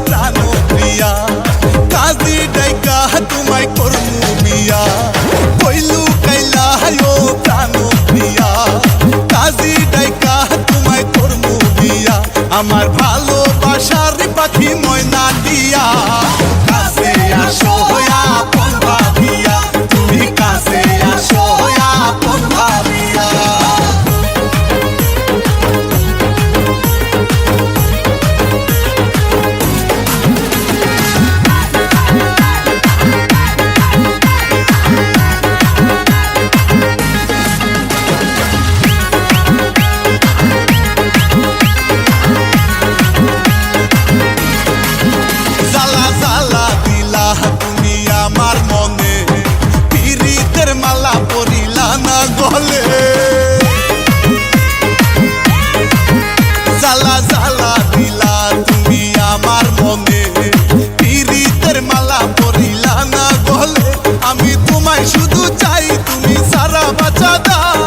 প্রাণপ্রিয়া কাজী ডাইকা তোমায় করমু বিয়া কইলু কাইলা হায়ো প্রাণপ্রিয়া কাজী ডাইকা তোমায় করমু বিয়া আমার ভালোবাসার পাখি ময়না দিয়া কাছে আসো আপন ভাবিয়া তুমি কাছে আসো আপন ভাবিয়া আমার মনে পিরিতের মালা পরিলা না গলে জ্বালা জ্বালা দিলা তুমি আমার মনে পিরিতের মালা পরিলা না গলে আমি তোমায় শুধু চাই তুমি সারা বাঁচা দাও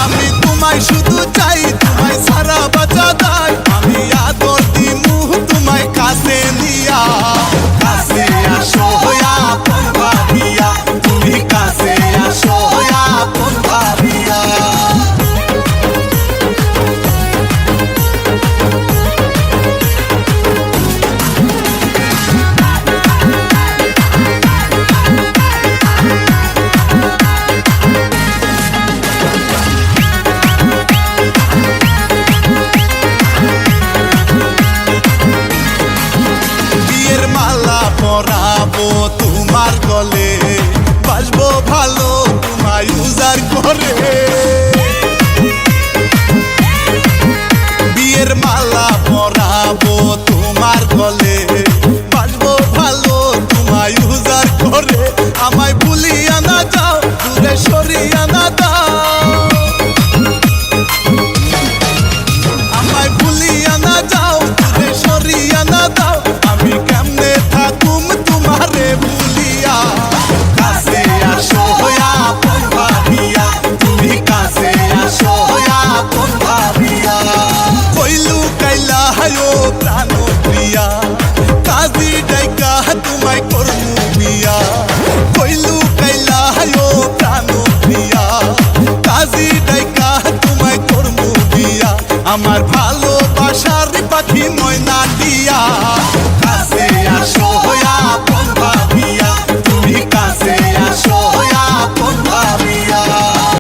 আমি তোমায় শুধু চাই তোমায় সারা বাঁচা দাও আমি আদর দিমু তোমায় কাছে নিয়া কাছে আসো আপন ভাবিয়া তুমি কাছে আসো আপন ভাবিয়া পরাবো তোমার গলে বাসবো ভালো তোমায় উজার করে বিয়ের মালা পরাবো তোমার গলে বাসবো ভালো তোমায় উজার করে আমায় ভুলিয়া না যাও দূরে সরিয়া না দাও আমায় ভুলিয়া না যাও দূরে সরিয়া না দাও আমি কেমনে থাকুম তোমারে ভুলিয়া কাছে আসো আপন ভাবিয়া তুমি কাছে আসো আপন ভাবিয়া কইলু কাইলা হায়ো প্রাণপ্রিয়া কাজী ডাইকা তোমায় করমু বিয়া কইলু কাইলা হায়ো প্রাণপ্রিয়া কাজী ডাইকা তোমায় করমু বিয়া আমার ভালোবাসার পাখি ময়না দিয়া